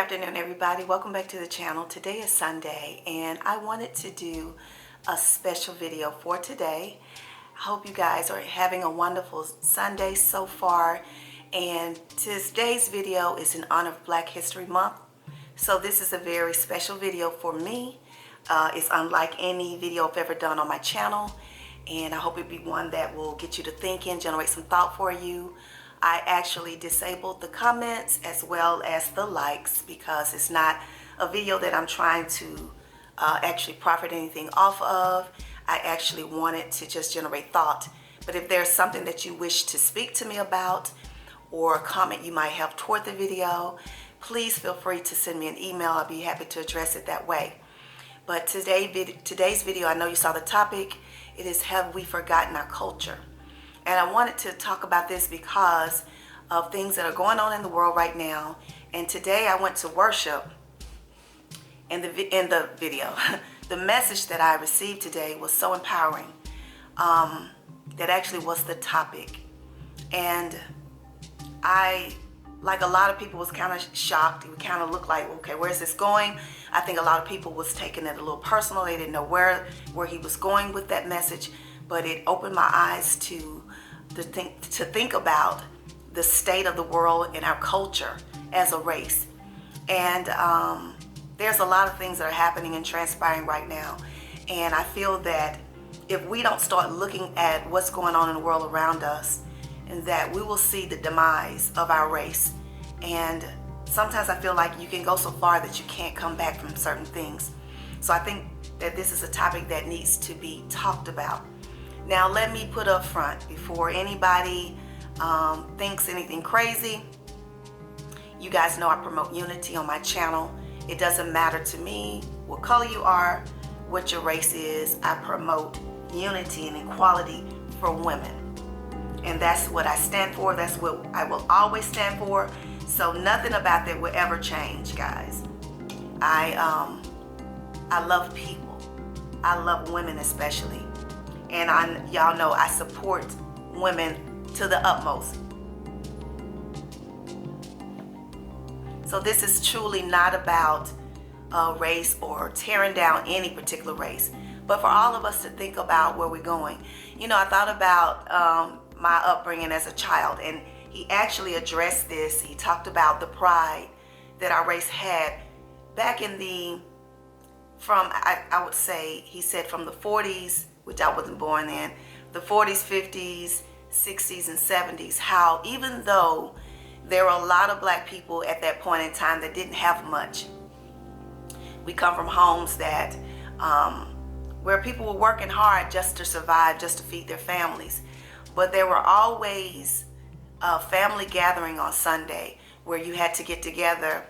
afternoon, everybody. Welcome back to the channel. Today is Sunday and I wanted to do a special video for today. I hope you guys are having a wonderful Sunday so far, and today's video is in honor of Black History Month. So this is a very special video for me. It's unlike any video I've ever done on my channel, and I hope it'll be one that will get you to thinking, generate some thought for you. I actually disabled the comments as well as the likes because it's not a video that I'm trying to actually profit anything off of. I actually wanted to just generate thought. But if there's something that you wish to speak to me about or a comment you might have toward the video, please feel free to send me an email. I'll be happy to address it that way. But today's video, I know you saw the topic. It is, have we forgotten our culture? And I wanted to talk about this because of things that are going on in the world right now. And today I went to worship, and the video, the message that I received today was so empowering. That actually was the topic. And I, like a lot of people, was kind of shocked. It would kind of look like, okay, where's this going? I think a lot of people was taking it a little personal. They didn't know where he was going with that message. But it opened my eyes to think about the state of the world and our culture as a race. And there's a lot of things that are happening and transpiring right now. And I feel that if we don't start looking at what's going on in the world around us, and that we will see the demise of our race. And sometimes I feel like you can go so far that you can't come back from certain things. So I think that this is a topic that needs to be talked about. Now, let me put up front, before anybody thinks anything crazy, you guys know I promote unity on my channel. It doesn't matter to me what color you are, what your race is. I promote unity and equality for women. And that's what I stand for. That's what I will always stand for. So nothing about that will ever change, guys. I love people. I love women especially. And y'all know I support women to the utmost. So this is truly not about race or tearing down any particular race, but for all of us to think about where we're going. You know, I thought about my upbringing as a child, and he actually addressed this. He talked about the pride that our race had back in I would say, he said from the 40s, which I wasn't born in, the 40s, 50s, 60s, and 70s, how even though there were a lot of black people at that point in time that didn't have much, we come from homes that where people were working hard just to survive, just to feed their families. But there were always a family gathering on Sunday where you had to get together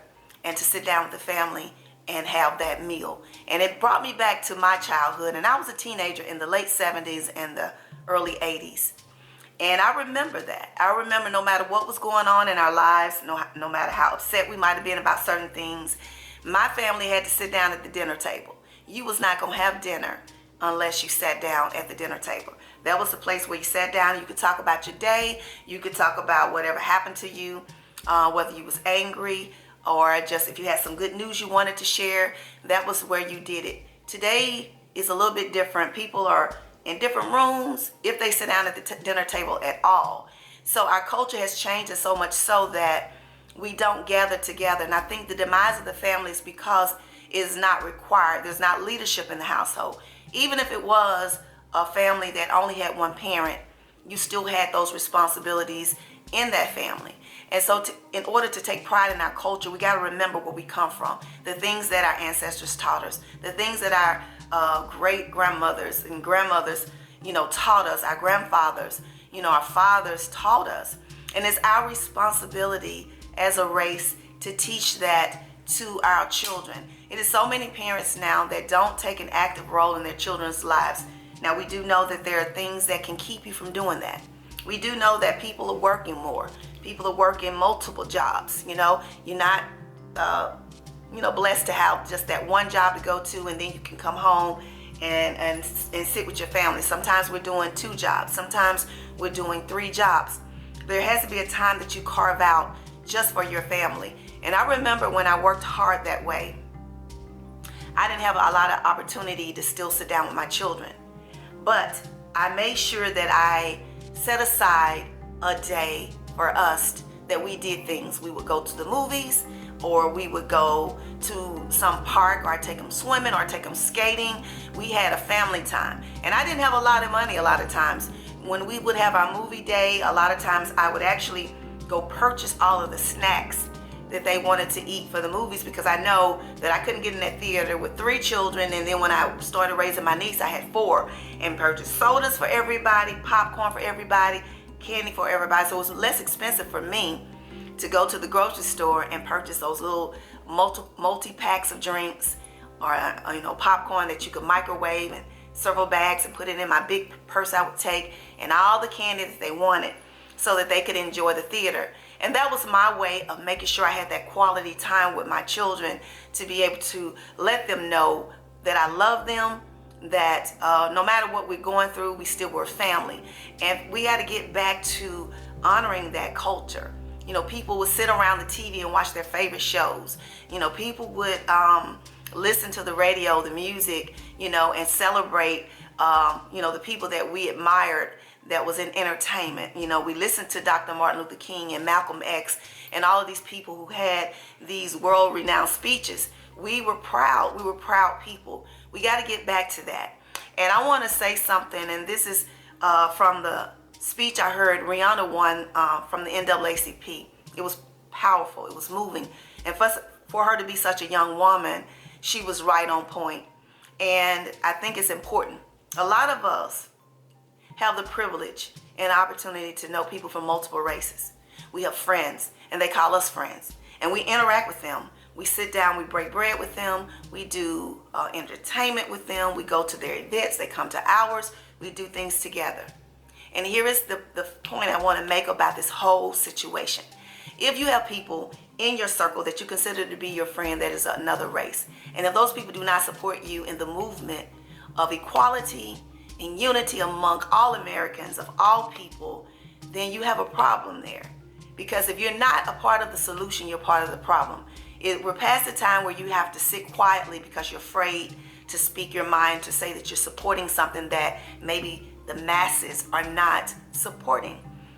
and to sit down with the family and have that meal. And it brought me back to my childhood, and I was a teenager in the late 70s and the early 80s. And I remember that. I remember no matter what was going on in our lives, no matter how upset we might have been about certain things, my family had to sit down at the dinner table. You was not going to have dinner unless you sat down at the dinner table. That was the place where you sat down. You could talk about your day. You could talk about whatever happened to you, whether you was angry or just if you had some good news you wanted to share. That was where you did it. Today is a little bit different. People are in different rooms if they sit down at the dinner table at all. So our culture has changed, and so much so that we don't gather together. And I think the demise of the family is because it is not required. There's not leadership in the household. Even if it was a family that only had one parent, you still had those responsibilities in that family. And so in order to take pride in our culture, we got to remember where we come from, the things that our ancestors taught us, the things that our great-grandmothers and grandmothers, taught us, our grandfathers, our fathers taught us. And it's our responsibility as a race to teach that to our children. It is so many parents now that don't take an active role in their children's lives. Now, we do know that there are things that can keep you from doing that. We do know that people are working more. People are working multiple jobs. You're not, blessed to have just that one job to go to, and then you can come home and sit with your family. Sometimes we're doing 2 jobs. Sometimes we're doing 3 jobs. There has to be a time that you carve out just for your family. And I remember when I worked hard that way, I didn't have a lot of opportunity to still sit down with my children. But I made sure that I set aside a day for us that we did things. We would go to the movies, or we would go to some park, or I'd take them swimming, or I'd take them skating. We had a family time. And I didn't have a lot of money a lot of times. When we would have our movie day, a lot of times I would actually go purchase all of the snacks that they wanted to eat for the movies, because I know that I couldn't get in that theater with 3 children, and then when I started raising my niece, I had 4, and purchased sodas for everybody, popcorn for everybody, candy for everybody. So it was less expensive for me to go to the grocery store and purchase those little multi-packs of drinks, or popcorn that you could microwave, and several bags, and put it in my big purse I would take, and all the candy that they wanted, so that they could enjoy the theater. And that was my way of making sure I had that quality time with my children, to be able to let them know that I love them, that no matter what we're going through, we still were family. And we got to get back to honoring that culture. People would sit around the TV and watch their favorite shows. People would listen to the radio, the music, and celebrate, the people that we admired that was in entertainment. We listened to Dr. Martin Luther King and Malcolm X and all of these people who had these world-renowned speeches. We were proud. We were proud people. We got to get back to that. And I want to say something, and this is from the speech I heard Rihanna won from the NAACP. It was powerful. It was moving. And for her to be such a young woman, she was right on point. And I think it's important. A lot of us have the privilege and opportunity to know people from multiple races. We have friends, and they call us friends, and we interact with them. We sit down, we break bread with them, we do entertainment with them, we go to their events, they come to ours, we do things together. And here is the point I want to make about this whole situation. If you have people in your circle that you consider to be your friend that is another race, and if those people do not support you in the movement of equality and unity among all Americans, of all people, then you have a problem there. Because if you're not a part of the solution, you're part of the problem. We're past the time where you have to sit quietly because you're afraid to speak your mind, to say that you're supporting something that maybe the masses are not supporting.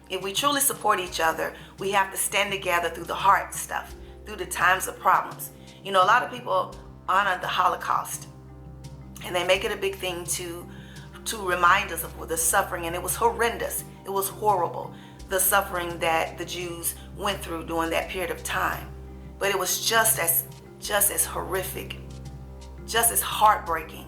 If we truly support each other, we have to stand together through the hard stuff, through the times of problems. A lot of people honor the Holocaust, and they make it a big thing to remind us of the suffering, and it was horrendous. It was horrible, the suffering that the Jews went through during that period of time. But it was just as horrific, just as heartbreaking,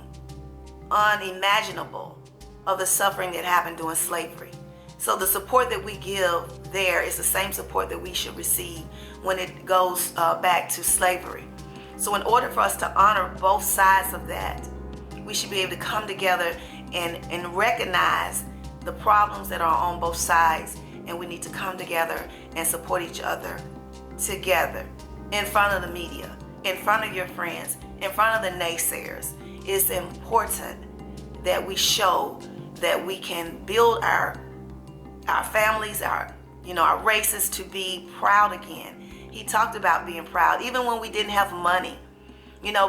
unimaginable of the suffering that happened during slavery. So the support that we give there is the same support that we should receive when it goes back to slavery. So in order for us to honor both sides of that, we should be able to come together and recognize the problems that are on both sides, and we need to come together and support each other together in front of the media, in front of your friends, in front of the naysayers. It's important that we show that we can build our families, our races to be proud again. He talked about being proud, even when we didn't have money.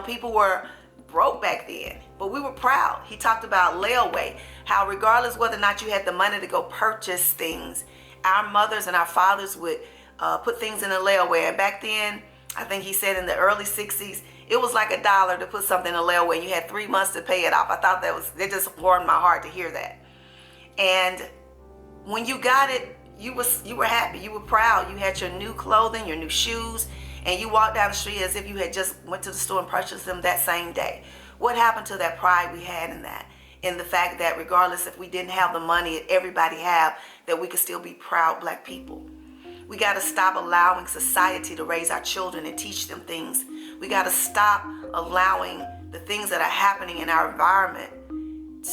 People were broke back then, but we were proud. He talked about layaway, how regardless whether or not you had the money to go purchase things, our mothers and our fathers would put things in a layaway. And back then, I think he said in the early 60s, it was like $1 to put something in a layaway, and you had 3 months to pay it off. I thought that just warmed my heart to hear that. And when you got it, you were happy, you were proud. You had your new clothing, your new shoes, and you walked down the street as if you had just went to the store and purchased them that same day. What happened to that pride we had in that? In the fact that regardless if we didn't have the money everybody have, that we could still be proud black people. We got to stop allowing society to raise our children and teach them things. We got to stop allowing the things that are happening in our environment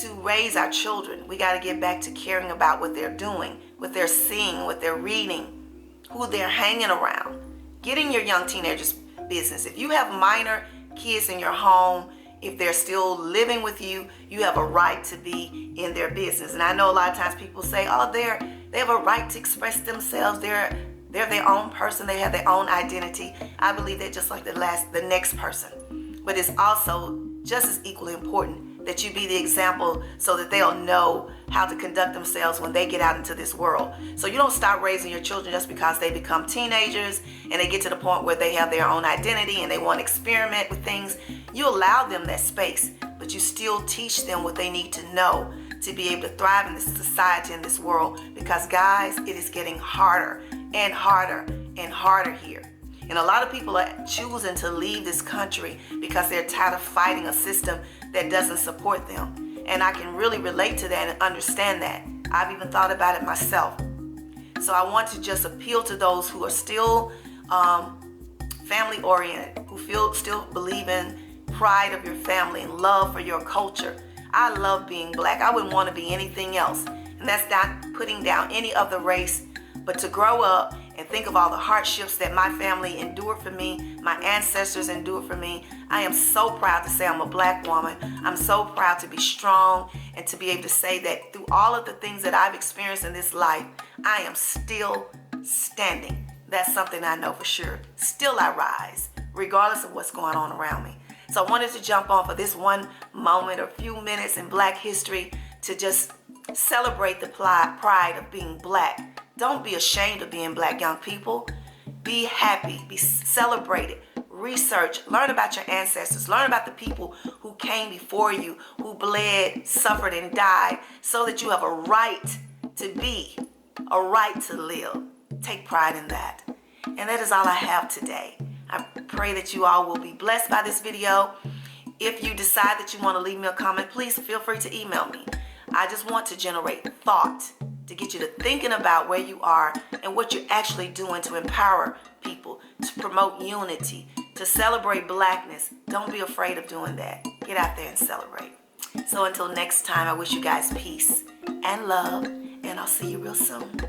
to raise our children. We got to get back to caring about what they're doing, what they're seeing, what they're reading, who they're hanging around. Get in your young teenagers' business. If you have minor kids in your home, if they're still living with you, you have a right to be in their business. And I know a lot of times people say, oh, they have a right to express themselves. They're They're their own person. They have their own identity. I believe they're just like the next person. But it's also just as equally important that you be the example so that they'll know how to conduct themselves when they get out into this world. So you don't stop raising your children just because they become teenagers and they get to the point where they have their own identity and they want to experiment with things. You allow them that space, but you still teach them what they need to know to be able to thrive in this society, in this world. Because guys, it is getting harder and harder and harder here. And a lot of people are choosing to leave this country because they're tired of fighting a system that doesn't support them. And I can really relate to that and understand that. I've even thought about it myself. So I want to just appeal to those who are still family oriented, who still believe in pride of your family and love for your culture. I love being black. I wouldn't want to be anything else. And that's not putting down any other race, but to grow up and think of all the hardships that my family endured for me, my ancestors endured for me. I am so proud to say I'm a black woman. I'm so proud to be strong and to be able to say that through all of the things that I've experienced in this life, I am still standing. That's something I know for sure. Still I rise, regardless of what's going on around me. So I wanted to jump on for this one moment or few minutes in Black history to just celebrate the pride of being black. Don't be ashamed of being black, young people. Be happy, be celebrated. Research, learn about your ancestors, learn about the people who came before you, who bled, suffered, and died, so that you have a right to be, a right to live. Take pride in that. And that is all I have today. I pray that you all will be blessed by this video. If you decide that you want to leave me a comment, please feel free to email me. I just want to generate thought, to get you to thinking about where you are and what you're actually doing to empower people, to promote unity, to celebrate blackness. Don't be afraid of doing that. Get out there and celebrate. So until next time, I wish you guys peace and love, and I'll see you real soon.